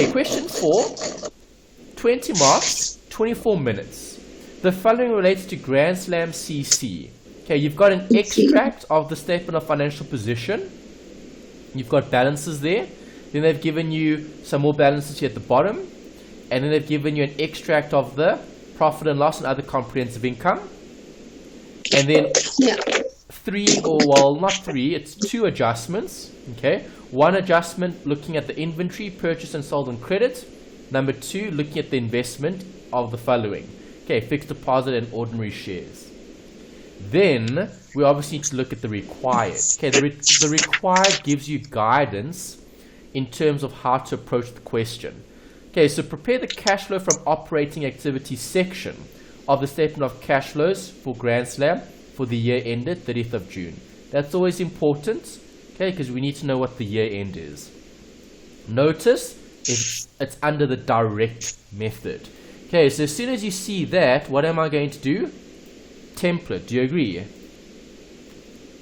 Okay, question 4, 20 marks, 24 minutes. The following relates to Grand Slam CC. Okay, you've got an extract of the statement of financial position. You've got balances there. Then they've given you some more balances here at the bottom. And then they've given you an extract of the profit and loss and other comprehensive income. And then it's 2 adjustments. Okay, one adjustment looking at the inventory purchased and sold on credit. Number 2, looking at the investment of the following. Okay, fixed deposit and ordinary shares. Then we obviously need to look at the required. Okay, the required gives you guidance in terms of how to approach the question. Okay, so prepare the cash flow from operating activities section of the statement of cash flows for Grand Slam for the year ended 30th of June. That's always important, okay, because we need to know what the year end is. Notice it's under the direct method. Okay, so as soon as you see that, what am I going to do? Template. Do you agree?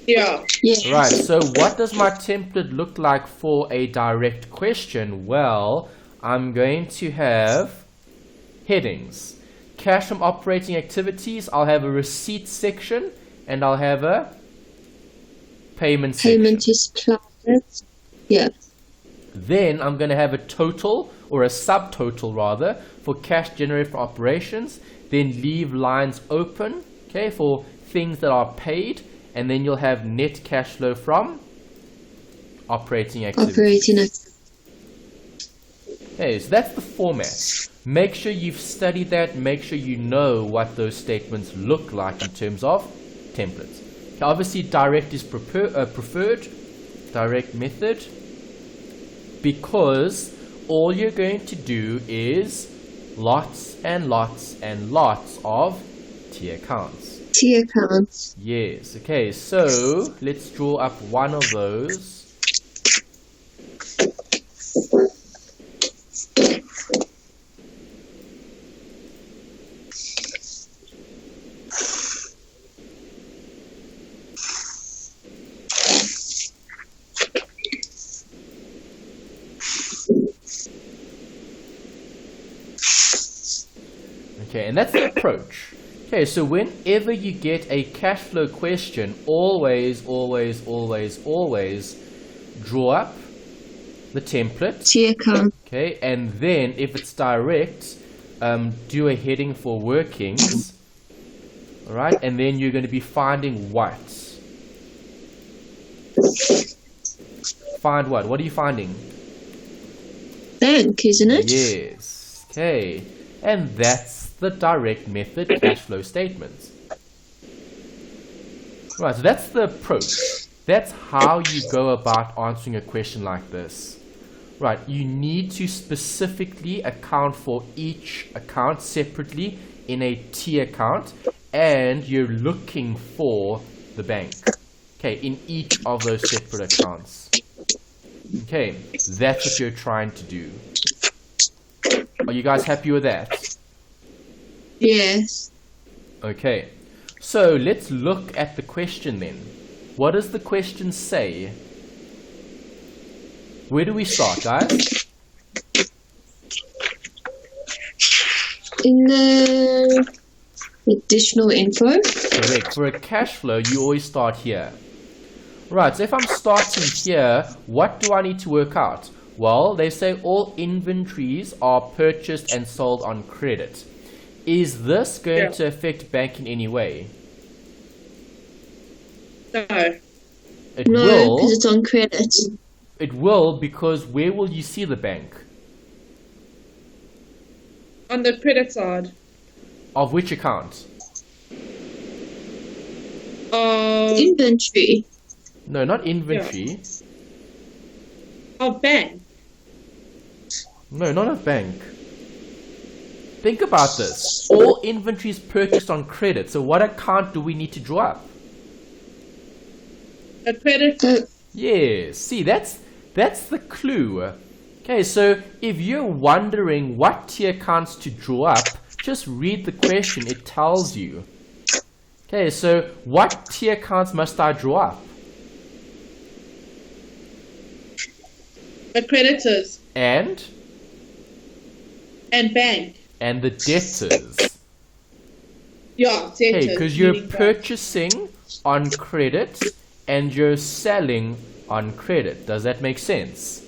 Yeah. Yes. Right, so what does my template look like for a direct question? Well, I'm going to have headings. Cash from operating activities, I'll have a receipt section, and I'll have a payment section. Payment is planned. Yeah. Then I'm going to have a total, or a subtotal rather, for cash generated from operations. Then leave lines open, okay, for things that are paid. And then you'll have net cash flow from operating activities. Okay, so that's the format. Make sure you've studied that. Make sure you know what those statements look like in terms of templates. Okay, obviously, direct is preferred, direct method, because all you're going to do is lots and lots and lots of T accounts. T accounts. Yes. Okay, so let's draw up one of those. Okay, and that's the approach. Okay, so whenever you get a cash flow question, always draw up the template. T account. Okay, and then if it's direct, do a heading for workings. All right, and then you're going to be finding what? Find what? What are you finding? Bank, isn't it? Yes. Okay, and that's the direct method cash flow statements. Right, so that's the approach. That's how you go about answering a question like this. Right, you need to specifically account for each account separately in a T account, and you're looking for the bank. Okay, in each of those separate accounts. Okay, that's what you're trying to do. Are you guys happy with that? Yes. Okay, so let's look at the question then. What does the question say? Where do we start, guys? In the additional info. Correct. For a cash flow, you always start here. Right, so if I'm starting here, what do I need to work out? Well, they say all inventories are purchased and sold on credit. Is this going to affect bank in any way? No. It No, will. because it's on credit. It will, because where will you see the bank? On the credit side. Of which account? Inventory. No, not inventory. Of bank. No, not a bank. Think about this. All inventory is purchased on credit. So what account do we need to draw up? A credit. Yes. See, that's the clue. Okay, so if you're wondering what T accounts to draw up, just read the question. It tells you. Okay, so what T accounts must I draw up? The creditors. And And bank. And the debtors. Yeah, Okay, debtors. because you're meaning bank. purchasing on credit and you're selling on credit. Does that make sense?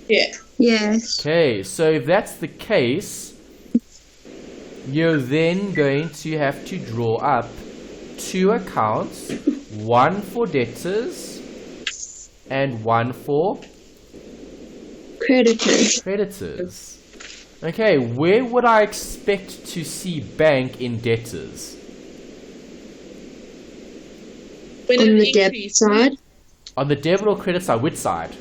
Yeah. Yes. Okay, so if that's the case, you're then going to have to draw up two accounts, one for debtors and one for Creditors. Okay, where would I expect to see bank in debtors? When On it the debit increases, side. On the debit or credit side, which side?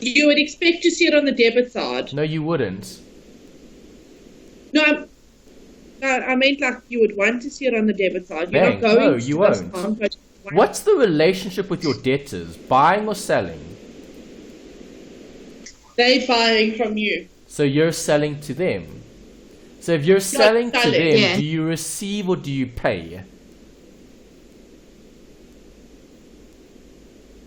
you would expect to see it on the debit side. No, you wouldn't. No, I meant like you would want to see it on the debit side. You're Bank, not going no, to you this won't. account, but you want- What's the relationship with your debtors, buying or selling? They buying from you. So you're selling to them. So if you're selling to selling. them, Yeah. do you receive or do you pay?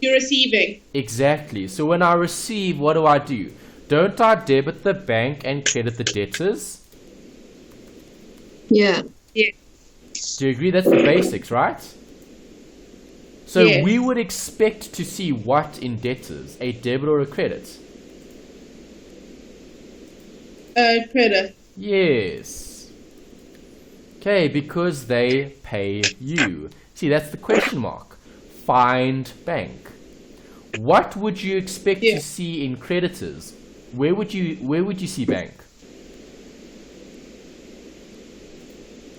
You're receiving. Exactly. So when I receive, what do? Don't I debit the bank and credit the debtors? Yeah. Yeah. Do you agree? That's the basics, right? So Yes. we would expect to see what in debtors? A debit or a credit? Credit. Yes. Okay, because they pay you. See, that's the question mark. Find bank. What would you expect Yeah. to see in creditors? Where would you see bank?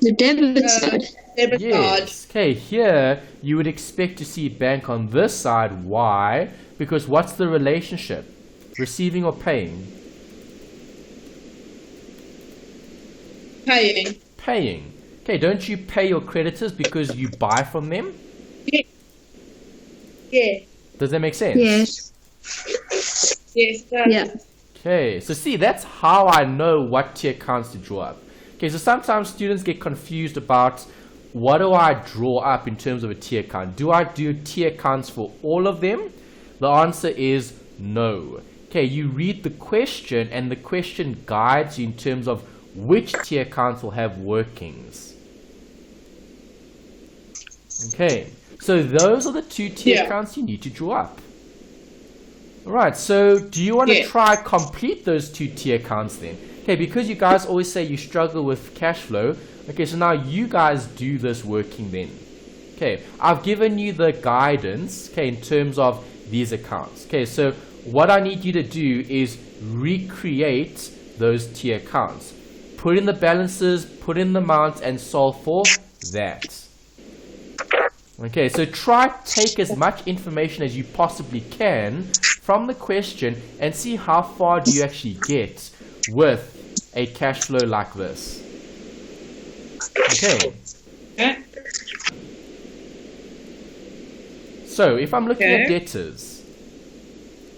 The debit side. Debit card. Yes. Okay, here you would expect to see bank on this side. Why? Because what's the relationship? Receiving or paying? Paying. Paying. Okay, don't you pay your creditors because you buy from them? Yeah. Does that make sense? Yes. Yes. Yeah. Okay, so see, that's how I know what tier counts to draw up. Okay, so sometimes students get confused about what do I draw up in terms of a tier count? Do I do tier counts for all of them? The answer is no. Okay, you read the question and the question guides you in terms of which tier counts will have workings. Okay, so those are the two tier Yeah. counts you need to draw up. Alright, so do you want to Yeah. try complete those two tier counts then? Okay, because you guys always say you struggle with cash flow, okay, so now you guys do this working then. Okay, I've given you the guidance, okay, in terms of these accounts. Okay, so what I need you to do is recreate those tier counts. Put in the balances, put in the amounts, and solve for that. Okay, so try take as much information as you possibly can from the question and see how far do you actually get with a cash flow like this. Okay, Yeah. so if I'm looking at Okay.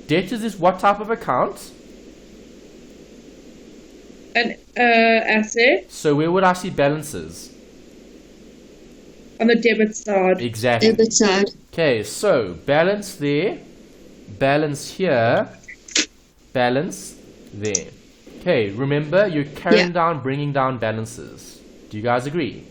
debtors is what type of account? An asset So where would I see balances? on the debit side. Exactly. Debit side. Okay, so balance there, balance here, balance there. Okay, remember you're carrying down, bringing down balances. Do you guys agree?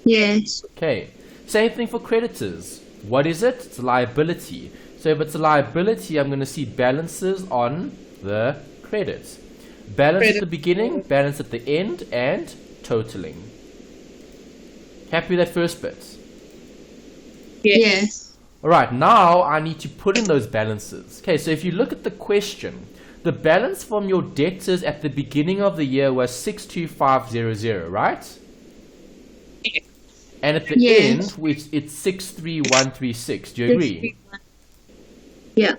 Yes. Okay, same thing for creditors. What is it? It's a liability. So if it's a liability, I'm going to see balances on the credit. Balance at the beginning, balance at the end, and totaling. Happy with that first bit? Yes. Alright, now I need to put in those balances. Okay, so if you look at the question, the balance from your debtors at the beginning of the year was 62500, right? And at the Yes. end, which it's 63136. Do you agree? Yeah.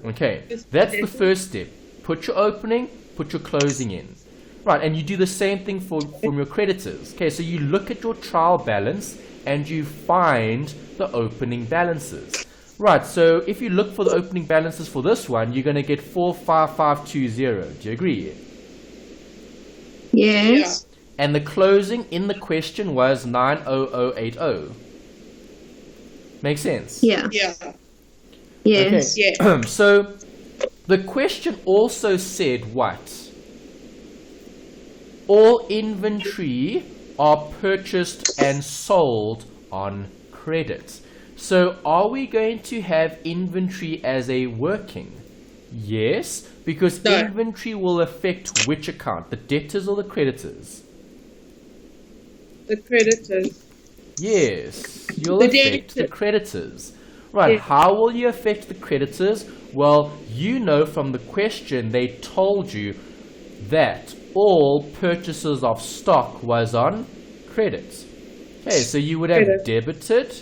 Okay, that's the first step. Put your opening, put your closing in. Right, and you do the same thing from your creditors. Okay, so you look at your trial balance and you find the opening balances. Right, so if you look for the opening balances for this one, you're going to get 45520. Do you agree? Yes. And the closing in the question was 90080. Makes sense? Yeah. Yeah. Yes. Yeah. So The question also said what? All inventory are purchased and sold on credit. So are we going to have inventory as a working? Yes, because No. inventory will affect which account? The debtors or the creditors? The creditors. Yes, you'll The affect the debtor. creditors. Right, Yeah. how will you affect the creditors? Well, you know from the question they told you that all purchases of stock was on credit. Okay, so you would have Credit. debited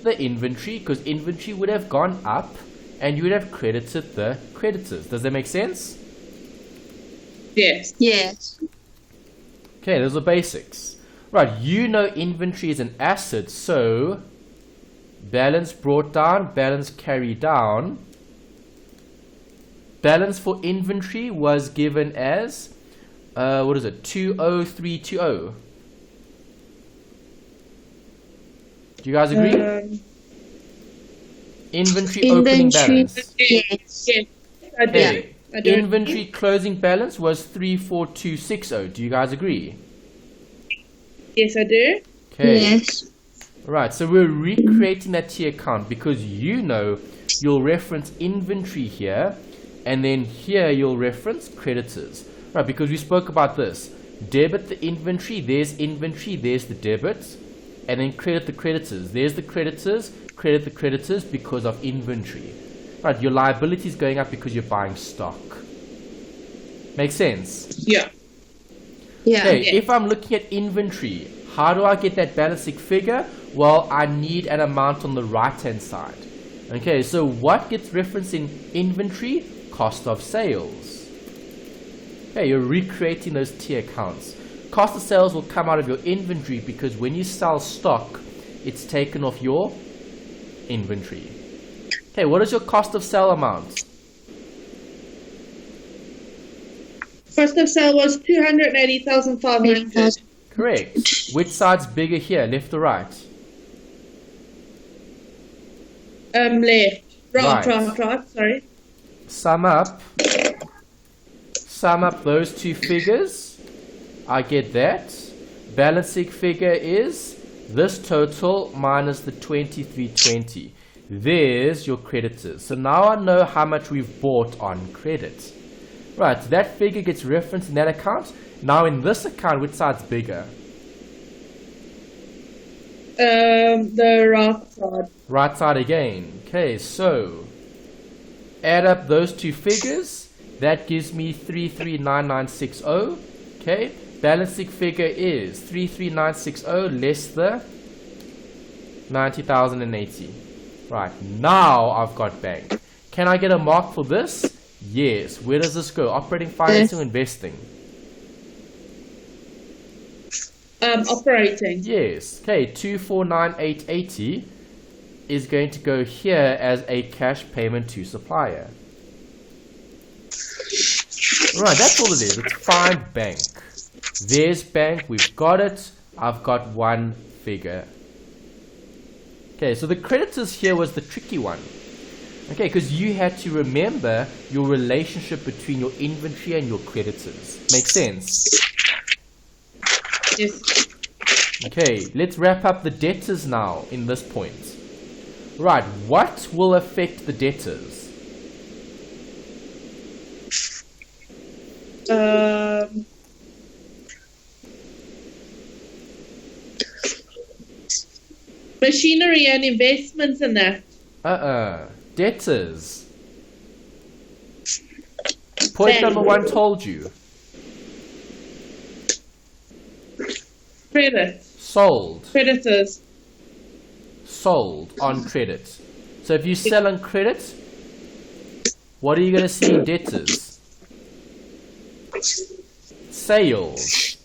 the inventory because inventory would have gone up and you would have credited the creditors. Does that make sense? Yes. Yes. Okay, those are basics. Right, you know inventory is an asset, so balance brought down, balance carried down. Balance for inventory was given as, what is it, 20320. Do you guys agree? Inventory opening Inventory. balance. Yes. Yes. I do. Okay. I do. Inventory closing balance was 34260. Do you guys agree? Yes, I do. Okay. Yes. Right, so we're recreating that T account because you know you'll reference inventory here and then here you'll reference creditors. Right, because we spoke about this. Debit the inventory, there's the debit, and then credit the creditors. There's the creditors, credit the creditors because of inventory. Right, your liability is going up because you're buying stock. Make sense? Yeah. Yeah. Okay, Yes. if I'm looking at inventory, how do I get that balancing figure? Well, I need an amount on the right-hand side. Okay, so what gets referenced in inventory? Cost of sales. Okay, you're recreating those T accounts. Cost of sales will come out of your inventory because when you sell stock, it's taken off your inventory. Okay, what is your cost of sale amount? Cost of sale was 280,500. Correct. Which side's bigger here, left or right? Left. Right. Right. Sorry. Sum up those two figures. I get that. Balancing figure is this total minus the 2320. There's your creditors. So now I know how much we've bought on credit. Right, that figure gets referenced in that account. Now in this account, which side's bigger? The right side. Right side again. Okay, so add up those two figures. That gives me 339960. Okay, balancing figure is 33960 less the 90,080. Right, now I've got bank. Can I get a mark for this? Yes. Where does this go? Operating, financing, or investing? Operating. Yes. Okay, 249880 is going to go here as a cash payment to supplier. Right, that's all it is. It's find bank. There's bank. We've got it. I've got one figure. Okay, so the creditors here was the tricky one. Okay, because you had to remember your relationship between your inventory and your creditors. Make sense? Yes. Okay, let's wrap up the debtors now in this point. Right, what will affect the debtors? Machinery and investments in that. Debtors. Point Then- number one told you. Credit. Sold. Creditors. Sold on credit. So if you sell on credit, what are you going to see in debtors? Sales.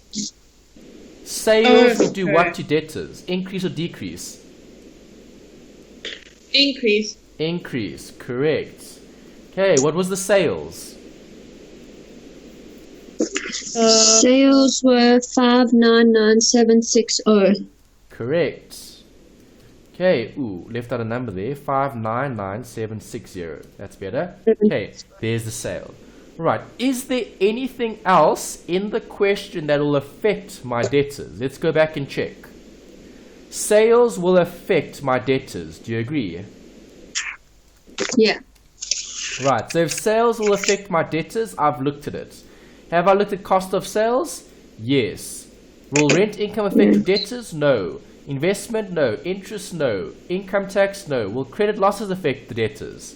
Sales will do Okay. what to debtors? Increase or decrease? Increase. Increase, correct. Okay, what was the sales? Sales were 599760. Correct. Okay, left out a number there, 599760. That's better. Okay, there's the sale. Right, is there anything else in the question that will affect my debtors? Let's go back and check. Sales will affect my debtors. Do you agree? Yeah. Right, so if sales will affect my debtors, I've looked at it. Have I looked at cost of sales? Yes. Will rent income affect your debtors? No. Investment? No. Interest? No. Income tax? No. Will credit losses affect the debtors?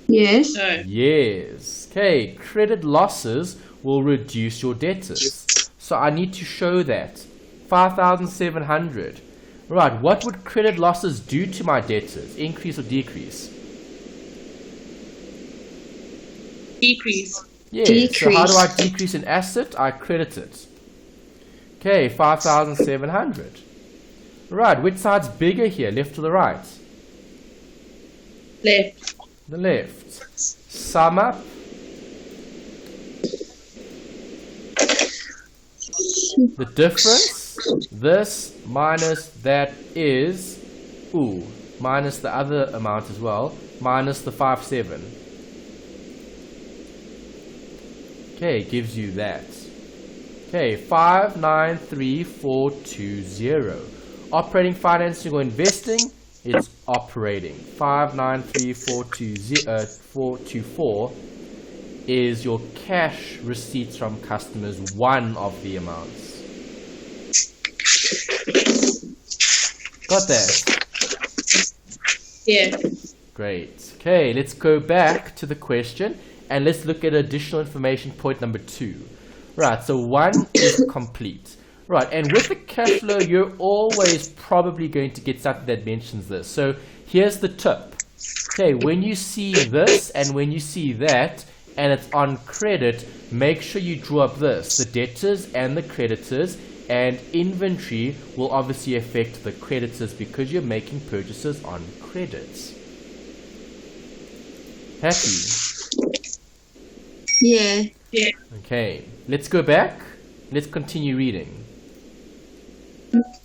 Yes. No. Yes. Okay, credit losses will reduce your debtors. So I need to show that. 5,700. Right, what would credit losses do to my debtors? Increase or decrease? Decrease. Yes. So how do I Decrease. decrease an asset? I credit it. Okay, 5,700. Right, which side's bigger here, left or the right? Left. The left. Sum up. The difference, this minus that is, minus the other amount as well, minus the 5,700. Okay, gives you that. Okay, 593420. Operating, financing, or investing, it's operating. 593424 is your cash receipts from customers, one of the amounts. Got that? Yeah. Great. Okay, let's go back to the question and let's look at additional information, point number 2. Right, so 1 is complete. Right, and with the cash flow, you're always probably going to get something that mentions this. So here's the tip. Okay, when you see this and when you see that, and it's on credit, make sure you draw up this, the debtors and the creditors, and inventory will obviously affect the creditors because you're making purchases on credits. Happy? Yeah. Yeah. Okay, let's go back. Let's continue reading.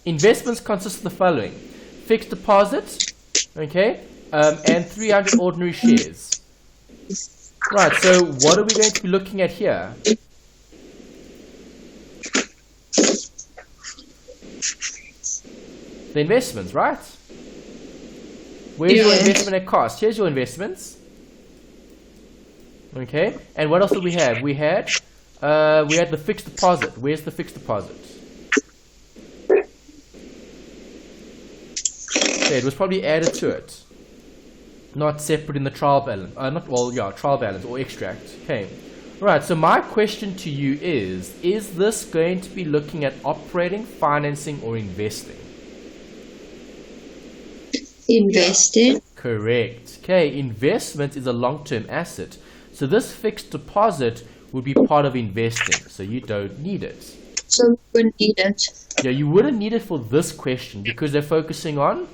Investments consist of the following: fixed deposit, okay, and 300 ordinary shares. Right, so what are we going to be looking at here? The investments, right? Where's your Yeah. investment at cost? Here's your investments. Okay, and what else did we have? We had the fixed deposit. Where's the fixed deposit? Okay, it was probably added to it, not separate in the trial balance. Trial balance or extract. Okay, right. So my question to you is this going to be looking at operating, financing, or investing? Invested. Correct. Okay, investment is a long-term asset. So this fixed deposit would be part of investing. So you don't need it. So we wouldn't need it. Yeah, you wouldn't need it for this question because they're focusing on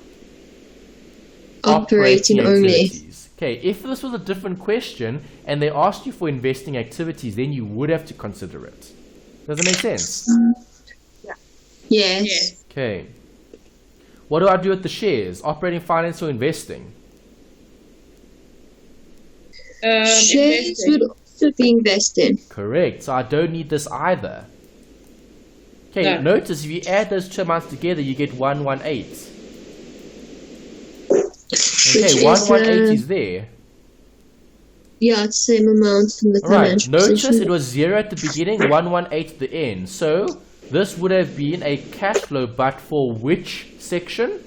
Operating only. activities. Okay, if this was a different question and they asked you for investing activities, then you would have to consider it. Does that make sense? Yes. Yes. Okay. What do I do with the shares? Operating, finance, or investing? Shares Investing. would also be invested. Correct. So I don't need this either. Okay, No. notice if you add those two amounts together, you get 118. Which Okay, is, 118 is there. Yeah, it's the same amount from the Alright, financial notice position. it was 0 at the beginning, 118 at the end. So this would have been a cash flow, but for which section?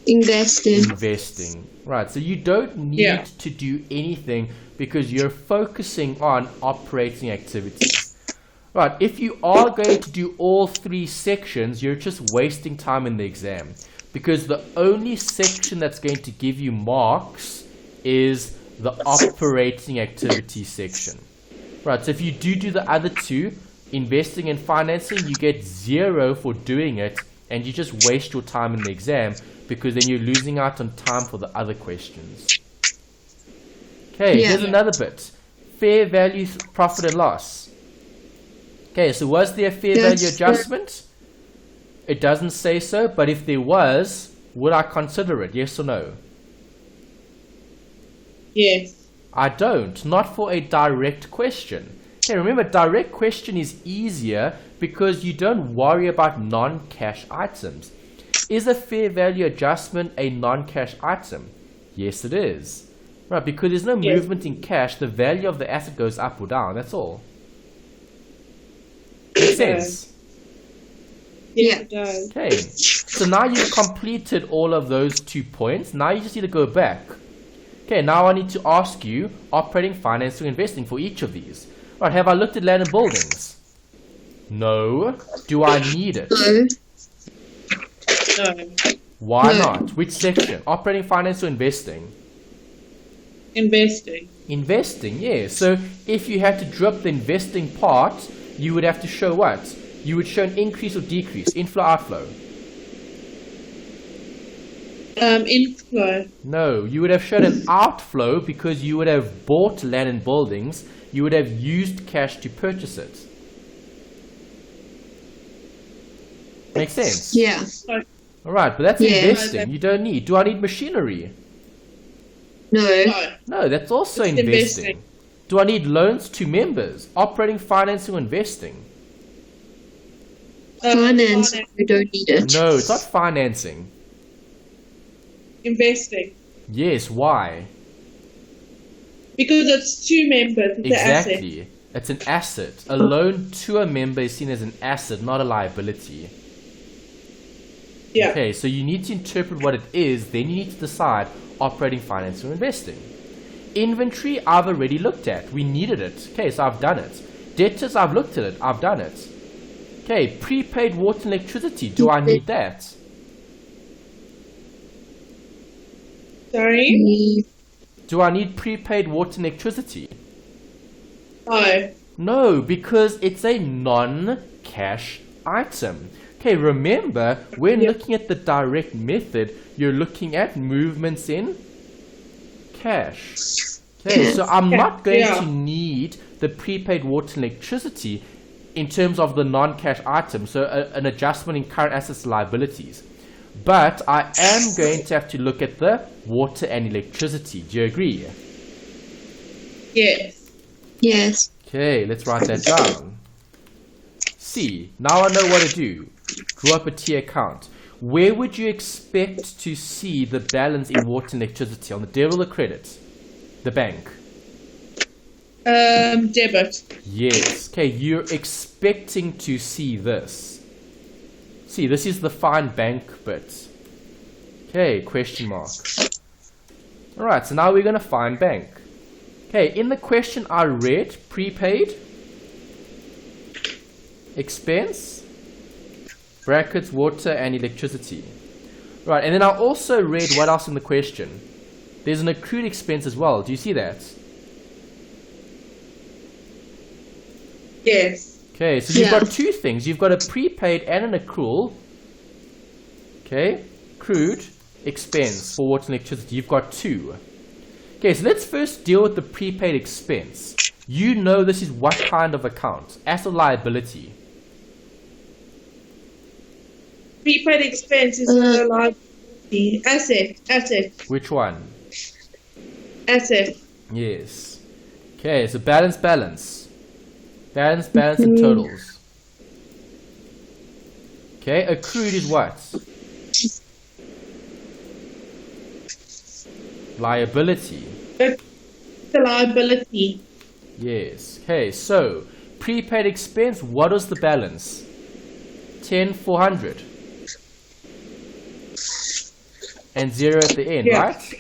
Invested. Investing. Right, so you don't need Yeah. to do anything because you're focusing on operating activities. Right, if you are going to do all 3 sections, you're just wasting time in the exam because the only section that's going to give you marks is the operating activity section. Right, so if you do the other 2, investing and financing, you get 0 for doing it and you just waste your time in the exam because then you're losing out on time for the other questions. Okay, Yeah. here's another bit. Fair value, profit and loss. Okay, so was there a fair value Yes, adjustment? It doesn't say so, but if there was, would I consider it? Yes or no? Yes. I don't. Not for a direct question. Okay, remember, direct question is easier because you don't worry about non-cash items. Is a fair value adjustment a non-cash item? Yes, it is. Right, because there's no Yes. movement in cash, the value of the asset goes up or down, that's all. Makes sense? Yes, Yeah. it does. Okay, so now you've completed all of those 2 points. Now you just need to go back. Okay, now I need to ask you operating, financing, investing for each of these. Right, have I looked at land and buildings? No. Do I need it? No. No. Why No. not? Which section? Operating, finance, or investing? Investing. Investing, yeah. So if you had to drop the investing part, you would have to show what? You would show an increase or decrease, inflow, outflow. Inflow. No, you would have shown an outflow because you would have bought land and buildings. You would have used cash to purchase it. Makes sense? Yeah. Alright, but that's Yeah. investing. You don't need. Do I need machinery? No. No. No, that's also It's investing. investing. Do I need loans to members? Operating, financing, or investing? Finance. We don't need it. No, it's not financing. Investing. Yes, why? Because it's two members. It's an asset. Exactly. It's an asset. A loan to a member is seen as an asset, not a liability. Yeah. Okay, so you need to interpret what it is, then you need to decide operating, financing, or investing. Inventory, I've already looked at. We needed it. Okay, so I've done it. Debtors, I've looked at it. I've done it. Okay, prepaid water and electricity. Do I need that? Sorry? Do I need prepaid water and electricity? No. No, because it's a non-cash item. Okay, remember, when Yeah. looking at the direct method, you're looking at movements in cash. Okay, so I'm not going Yeah. to need the prepaid water and electricity in terms of the non-cash item, so an adjustment in current assets and liabilities. But I am going to have to look at the water and electricity. Do you agree? Yes. Yes. Okay, let's write that down. C. Now I know what to do. Draw up a T account. Where would you expect to see the balance in water and electricity? On the debit or the credit? The bank. Debit. Yes. Okay, you're expecting to see this. See, this is the fine bank bit. Okay, question mark. Alright, so now we're going to find bank. Okay, in the question I read, prepaid, expense, brackets, water and electricity. Right, and then I also read what else in the question. There's an accrued expense as well. Do you see that? Yes. Okay, so you've Yeah. got two things. You've got a prepaid and an accrual. Okay, accrued expense for water and electricity. You've got two. Okay, so let's first deal with the prepaid expense. You know this is what kind of account? Asset or liability? Prepaid expense is a liability. Asset. Which one? Asset. Yes. Okay, so balance. Balance, and totals. Okay, accrued is what? Liability. It's a liability. Yes. Okay, so prepaid expense, what was the balance? 10,400. And 0 at the end, Yeah. right?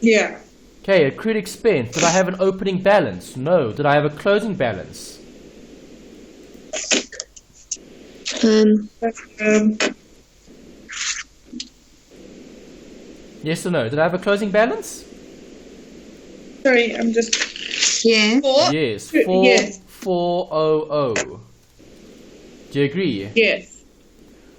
Yeah. Okay, accrued expense. Did I have an opening balance? No. Did I have a closing balance? Um, Yes or no? Did I have a closing balance? sorry, I'm just. Yeah. Four? Yes. Yes. 400. Do you agree? Yes.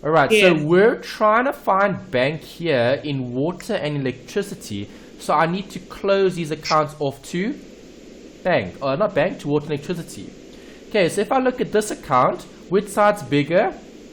Alright, Yes. so we're trying to find bank here in water and electricity. So I need to close these accounts off to bank. Not bank, to water and electricity. Okay, so if I look at this account, which side's bigger?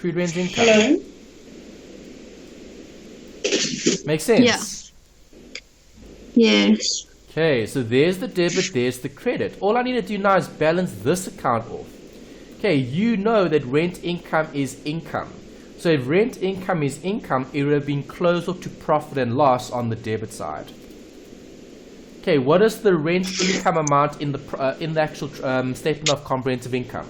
Food rent income. Hello? Makes sense? Yes. Okay, so there's the debit, there's the credit. All I need to do now is balance this account off. Okay, you know that rent income is income. So if rent income is income, it would have been closed off to profit and loss on the debit side. Okay, what is the rent income amount in the actual statement of comprehensive income?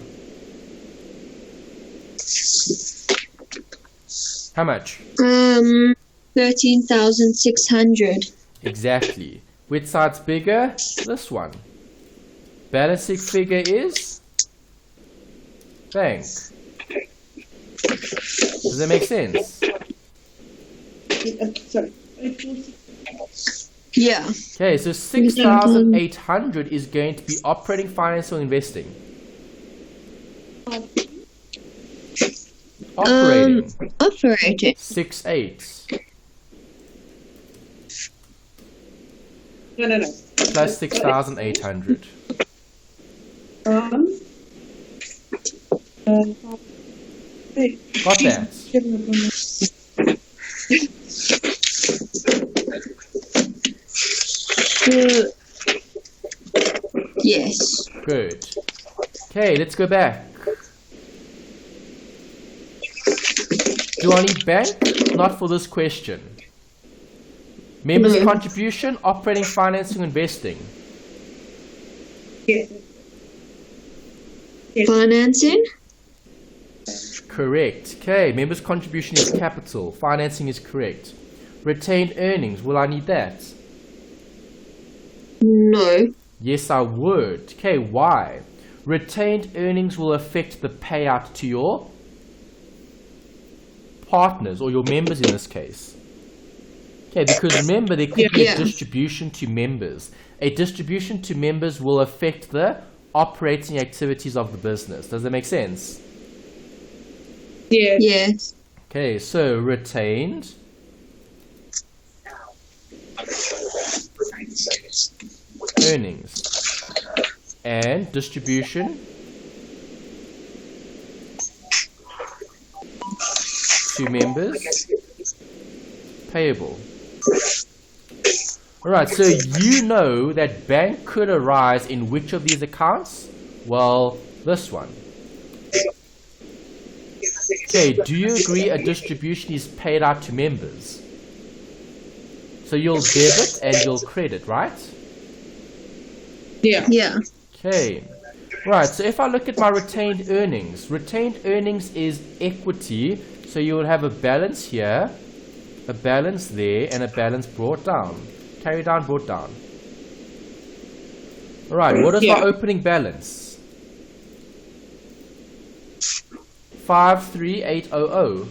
How much? 13,600. Exactly. Which side's bigger? This one. Balancing figure is bank. Does that make sense? Sorry. Yeah. Okay, so 6,800 is going to be operating, finance, or investing? Operating. Operating. 6,800 No. plus 6,800. Got that? Yes. Good. Okay, let's go back. Do I need bank? Not for this question. Members' No. contribution, operating, financing, investing. Yes. Financing. Correct. Okay, members' contribution is capital. Financing is correct. Retained earnings, will I need that? No. Yes, I would. Okay, why? Retained earnings will affect the payout to your partners, or your members in this case. Okay, because remember, there could be a Yeah. distribution to members. A distribution to members will affect the operating activities of the business. Does that make sense? Yes. Yes. Okay, so retained earnings and distribution to members payable. Alright, so you know that bank could arise in which of these accounts? Well, this one. Okay, do you agree a distribution is paid out to members? So you'll debit and you'll credit, right? Yeah. Yeah. Okay. Right, so if I look at my retained earnings is equity, so you will have a balance here, a balance there, and a balance brought down. Carried down, brought down. Alright, what is my opening balance? 53800.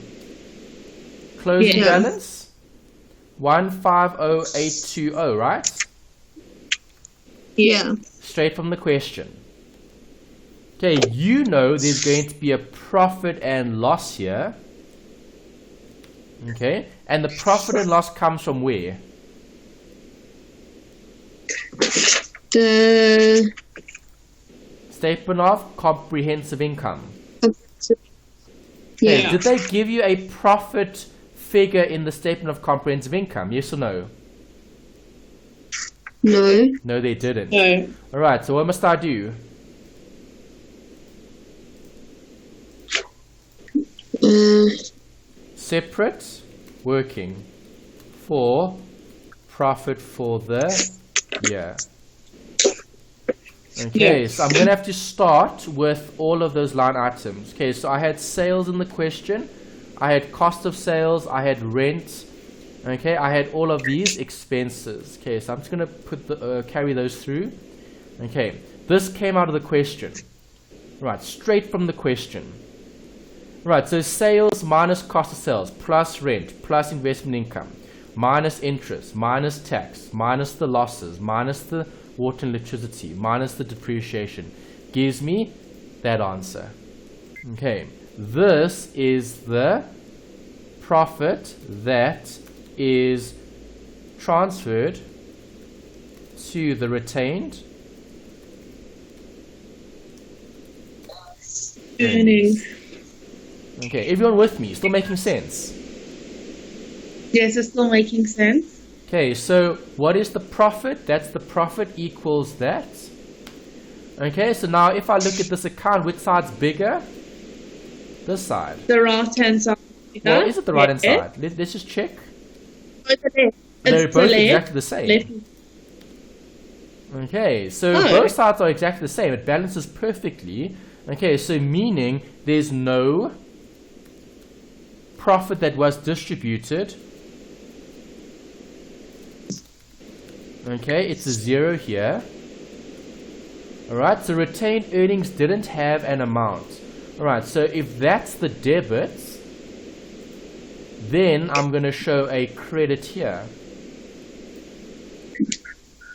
Closing Yeah. balance? 150820, right? Yeah. Straight from the question. Okay, you know there's going to be a profit and loss here. Okay, and the profit and loss comes from where? The Statement of comprehensive income. yeah. Okay, did they give you a profit figure in the statement of comprehensive income? Yes or no? No. No, they didn't. No. Alright, so what must I do? Separate working for profit for the year. Okay, so I'm going to have to start with all of those line items. Okay, so I had sales in the question, I had cost of sales, I had rent, okay, I had all of these expenses. Okay, so I'm just going to put the carry those through. Okay, this came out of the question. Right, straight from the question. Right, so sales minus cost of sales, plus rent, plus investment income, minus interest, minus tax, minus the losses, minus the water and electricity, minus the depreciation, gives me that answer. Okay, this is the profit that is transferred to the retained Earnings. Okay, everyone with me? Still making sense? Yes, it's still making sense. Okay, so what is the profit? That's the profit equals that. Okay, so now if I look at this account, which side's bigger? This side. The right-hand side. Well, is it the right hand Yeah. side? Let's just check. Oh, it's the left. They're It's the both left. exactly the same. Left. Okay, so Oh. both sides are exactly the same. It balances perfectly. Okay, so meaning there's no profit that was distributed. Okay, it's a 0 here. Alright, so retained earnings didn't have an amount. Alright, so if that's the debit, then I'm going to show a credit here.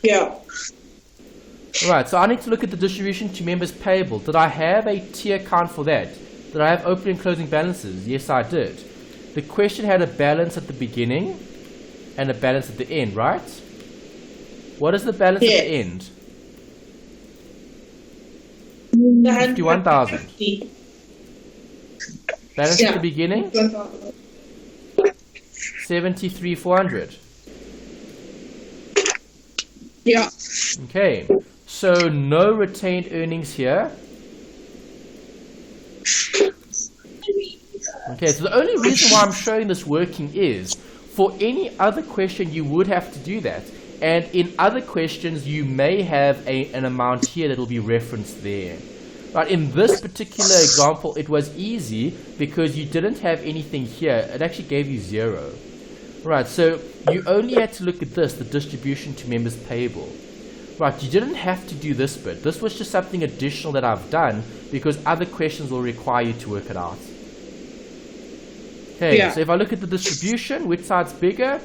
Yeah. Alright, so I need to look at the distribution to members payable. Did I have a T account for that? Did I have opening and closing balances? Yes, I did. The question had a balance at the beginning and a balance at the end, right? What is the balance at the end? 51,000. Balance at the beginning? 73,400. Yeah. Okay, so no retained earnings here. Okay, so the only reason why I'm showing this working is for any other question you would have to do that. And in other questions you may have an amount here that will be referenced there. But in this particular example it was easy because you didn't have anything here. It actually gave you 0. Right, so you only had to look at this, the distribution to members payable. Right, you didn't have to do this bit. This was just something additional that I've done because other questions will require you to work it out. Okay, so if I look at the distribution, which side's bigger?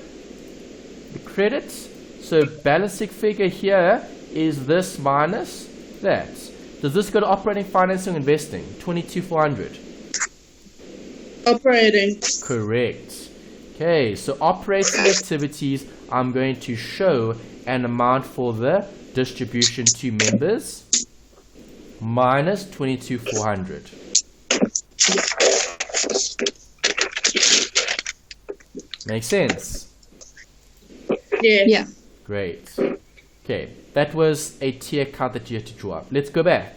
The credits. So balancing figure here is this minus that. Does this go to operating, financing, investing? 22,400. Operating. Correct. Okay, so operating activities, I'm going to show an amount for the distribution to members minus 22,400. Makes sense? Yeah. Yeah. Great. Okay, that was a tier account that you had to draw up. Let's go back.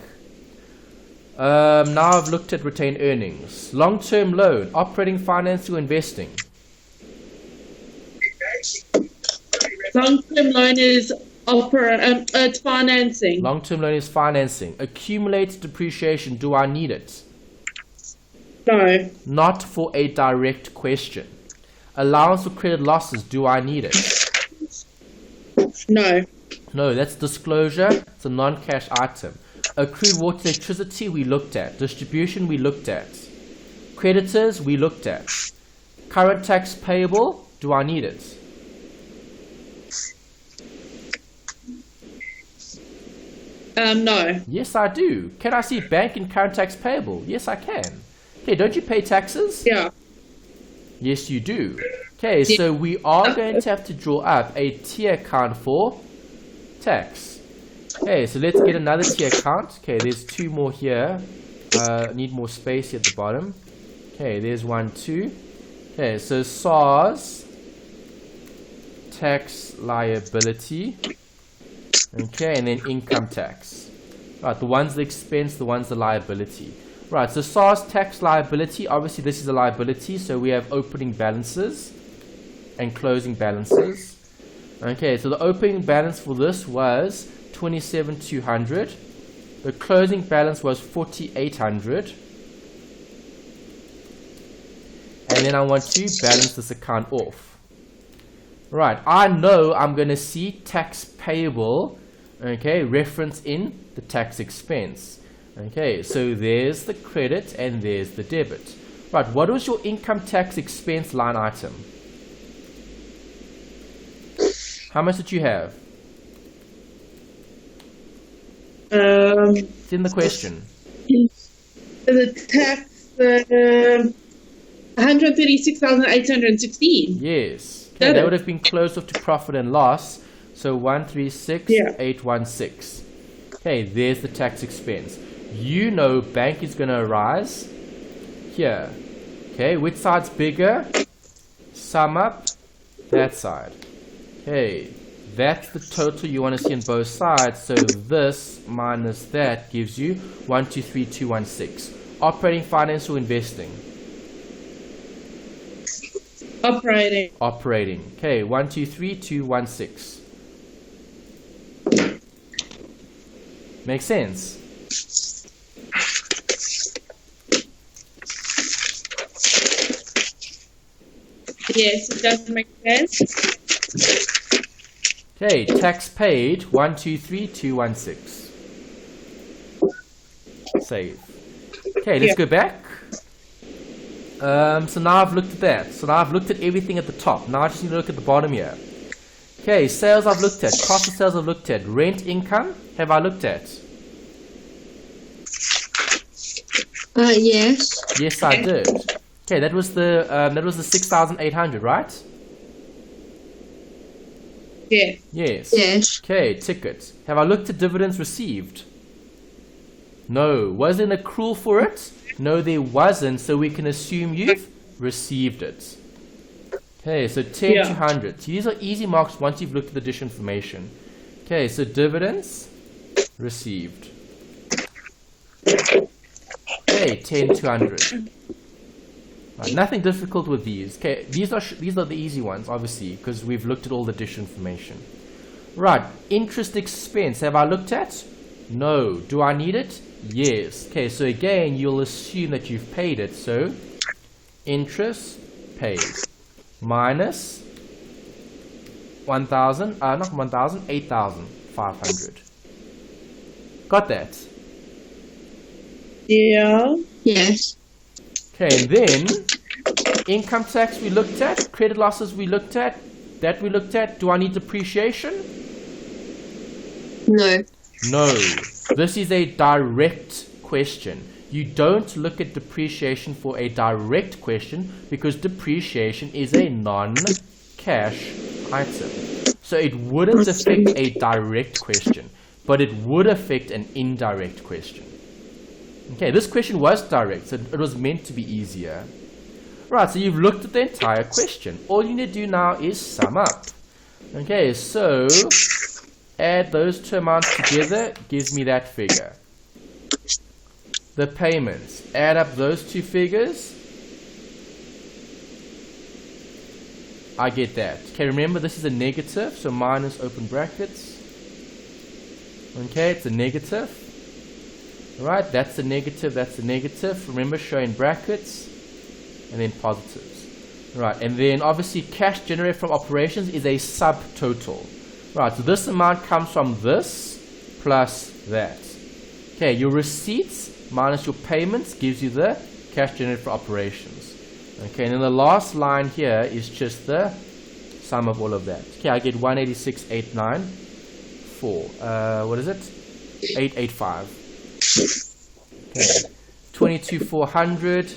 Now I've looked at retained earnings. Long-term loan, operating, financing, or investing. Long-term loan is it's financing. Long-term loan is financing. Accumulated depreciation, do I need it? No. Not for a direct question. Allowance for credit losses, do I need it? No. No, that's disclosure. It's a non-cash item. Accrued water electricity, we looked at. Distribution, we looked at. Creditors, we looked at. Current tax payable, do I need it? No. Yes, I do. Can I see bank and current tax payable? Yes, I can. Okay, don't you pay taxes? Yeah. Yes, you do. Okay, so we are going to have to draw up a tier account for tax. Okay, so let's get another tier account. Okay, there's 2 more here. Need more space here at the bottom. Okay, there's 1, 2. Okay, so SARS tax liability. Okay, and then income tax. Right, the one's the expense, the one's the liability. Right, so SARS tax liability, obviously this is a liability, so we have opening balances and closing balances. Okay, so the opening balance for this was 27,200. The closing balance was 4,800. And then I want to balance this account off. Right, I know I'm going to see tax payable, okay, reference in the tax expense. Okay, so there's the credit and there's the debit. Right, what was your income tax expense line item? How much did you have? It's in the question. The tax, 136,816. Yes. Okay, that would have been close off to profit and loss. So 136,816. Okay, there's the tax expense. You know bank is going to arise here. Okay, which side's bigger? Sum up that side. Okay, that's the total you want to see on both sides. So this minus that gives you 123,216. Operating, finance, or investing? Operating. Operating. Okay, 123,216. Makes sense? Yes, it does make sense. Okay, tax paid 123,216. Save. Okay, let's go back. So now I've looked at that. So now I've looked at everything at the top. Now I just need to look at the bottom here. Okay, sales I've looked at. Cost of sales I've looked at. Rent income have I looked at? Yes. Yes, I did. Okay, that was the 6,800, right? Yeah. Yes. Yes. Okay, tickets. Have I looked at dividends received? No. Was there an accrual for it? No, there wasn't, so we can assume you've received it. Okay, so 10 to 100. So these are easy marks once you've looked at the dish information. Okay, so dividends received. Okay, 10 to 100. Right, nothing difficult with these. Okay, these are the easy ones, obviously, because we've looked at all the dish information. Right, interest expense. Have I looked at? No. Do I need it? Yes. Okay, so again, you'll assume that you've paid it. So, interest paid minus 1,000, not 1,000, 8,500. Got that? Yeah. Yes. Okay, and then income tax we looked at, credit losses we looked at, that we looked at. Do I need depreciation? No. No. This is a direct question. You don't look at depreciation for a direct question because depreciation is a non-cash item. So it wouldn't affect a direct question, but it would affect an indirect question. Okay, this question was direct, so it was meant to be easier. Right, so you've looked at the entire question. All you need to do now is sum up. Okay, so add those two amounts together, gives me that figure. The payments, add up those two figures, I get that. Okay, remember this is a negative, so minus open brackets. Okay, it's a negative. Right, that's a negative, that's a negative. Remember, show in brackets and then positives. Right, and then obviously cash generated from operations is a subtotal. Right, so this amount comes from this plus that. Okay, your receipts minus your payments gives you the cash generated for operations. Okay, and then the last line here is just the sum of all of that. Okay, I get 186,894. What is it? 885. Okay. 22,400,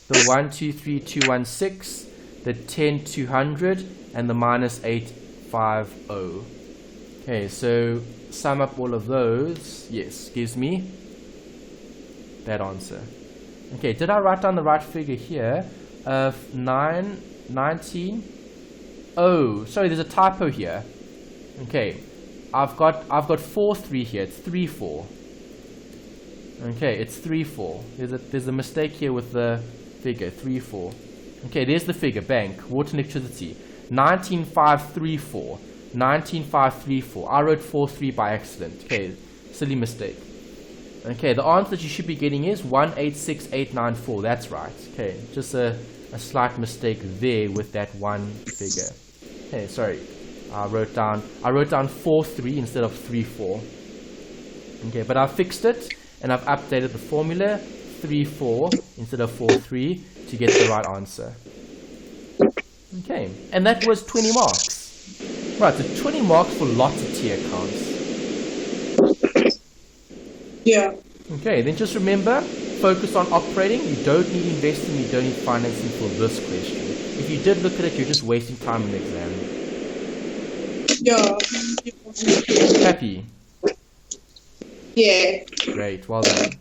the 123,216, the 10,200, and the minus 850. Okay, so sum up all of those. Yes, gives me that answer. Okay, did I write down the right figure here? 19. Oh, sorry, there's a typo here. Okay, I've got 4-3 here. It's 3-4. Okay, it's 3-4. There's a mistake here with the figure 3-4. Okay, there's the figure. Bank, water and electricity. 19,534. 19,534. I wrote 4-3 by accident. Okay, silly mistake. Okay, the answer that you should be getting is 186,894. That's right. Okay, just a slight mistake there with that one figure. Okay, sorry. I wrote down 4-3 instead of 3-4. Okay, but I fixed it. And I've updated the formula 3-4 instead of 4-3 to get the right answer. Okay, and that was 20 marks. Right, so 20 marks for lots of T accounts. Yeah. Okay, then just remember, focus on operating. You don't need investing, you don't need financing for this question. If you did look at it, you're just wasting time in the exam. Yeah. Happy? Yeah. Great, well done.